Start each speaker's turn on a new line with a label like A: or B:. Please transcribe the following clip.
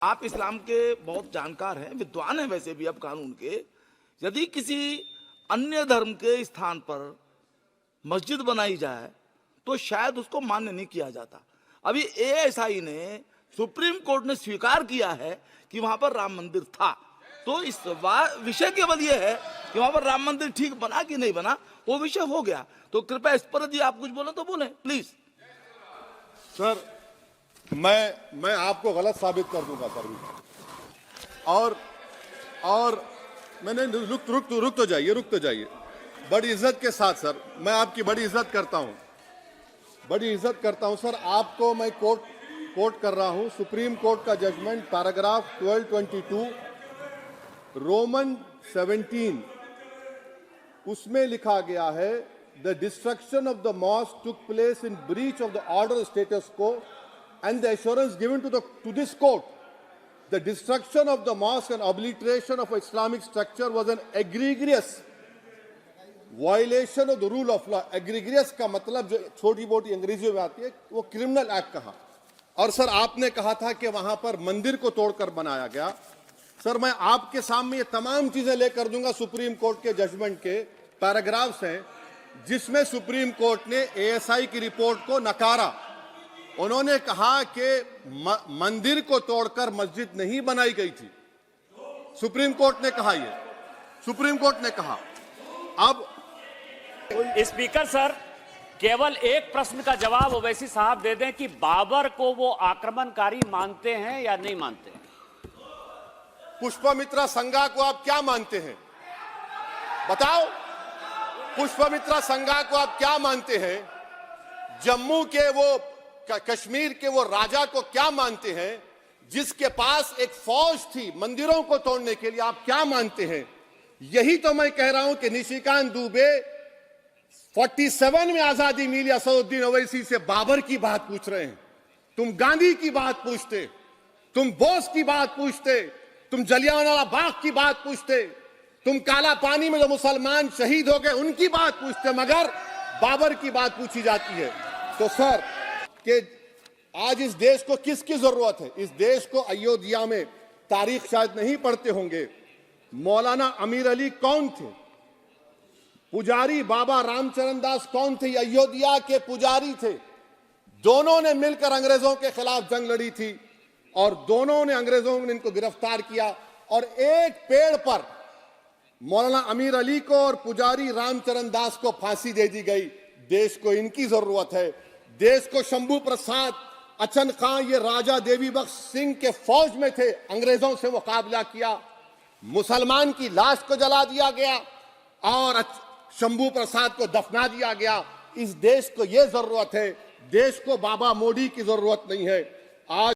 A: आप इस्लाम के बहुत जानकार हैं, विद्वान हैं वैसे भी अब कानून के। यदि किसी अन्य धर्म के स्थान पर मस्जिद बनाई जाए तो शायद उसको मान्य नहीं किया जाता। अभी एएसआई ने, सुप्रीम कोर्ट ने स्वीकार किया है कि वहां पर राम मंदिर था। तो इस विषय केवल ये है कि वहां पर राम मंदिर ठीक बना कि नहीं बना, वो विषय हो गया। तो कृपया इस पर यदि आप कुछ बोले तो बोलें प्लीज।
B: सर, मैं आपको गलत साबित कर दूंगा सर। और मैंने रुक तो जाइए बड़ी इज्जत के साथ सर, मैं आपकी बड़ी इज्जत करता हूं सर। आपको मैं कोट कर रहा हूं सुप्रीम कोर्ट का जजमेंट, पैराग्राफ 1222 रोमन 17, उसमें लिखा गया है the destruction of the mosque took place in breach of the order status को and the assurance given to this court, the destruction of the mosque and obliteration of Islamic structure was an egregious violation of the rule of law. Egregious का मतलब जो छोटी मोटी अंग्रेजी में आती है वो क्रिमिनल एक्ट कहा। और सर आपने कहा था कि वहां पर मंदिर को तोड़कर बनाया गया। सर मैं आपके सामने ये तमाम चीजें लेकर दूंगा, सुप्रीम कोर्ट के जजमेंट के पैराग्राफ्स हैं जिसमें सुप्रीम कोर्ट ने एएसआई की रिपोर्ट को नकारा। उन्होंने कहा कि मंदिर को तोड़कर मस्जिद नहीं बनाई गई थी। सुप्रीम कोर्ट ने कहा, सुप्रीम कोर्ट ने कहा। अब
C: स्पीकर सर, केवल एक प्रश्न का जवाब ओवैसी साहब दे दें कि बाबर को वो आक्रमणकारी मानते हैं या नहीं मानते हैं?
B: पुष्पमित्रा संघा को आप क्या मानते हैं? बताओ, पुष्पमित्रा संघा को आप क्या मानते हैं? जम्मू के वो कश्मीर के वो राजा को क्या मानते हैं जिसके पास एक फौज थी मंदिरों को तोड़ने के लिए? आप क्या मानते हैं? यही तो मैं कह रहा हूं कि निशिकांत दुबे 47 में आजादी मिली, असदुद्दीन ओवैसी से बाबर की बात पूछ रहे हैं। तुम गांधी की बात पूछते, तुम बोस की बात पूछते, तुम जलियांवाला बाग की बात पूछते, तुम काला पानी में जो मुसलमान शहीद हो गए उनकी बात पूछते, मगर बाबर की बात पूछी जाती है। तो सर कि आज इस देश को किसकी जरूरत है? इस देश को अयोध्या में, तारीख शायद नहीं पढ़ते होंगे, मौलाना अमीर अली कौन थे? पुजारी बाबा रामचरण दास कौन थे? अयोध्या के पुजारी थे। दोनों ने मिलकर अंग्रेजों के खिलाफ जंग लड़ी थी और दोनों ने, अंग्रेजों ने इनको गिरफ्तार किया और एक पेड़ पर मौलाना अमीर अली को और पुजारी रामचरण दास को फांसी दे दी गई। देश को इनकी जरूरत है। देश को शंभू प्रसाद, अचन खां, ये राजा देवी बख्श सिंह के फौज में थे, अंग्रेजों से मुकाबला किया, मुसलमान की लाश को जला दिया गया और शंभू प्रसाद को दफना दिया गया। इस देश को ये जरूरत है, देश को बाबा मोदी की जरूरत नहीं है। आज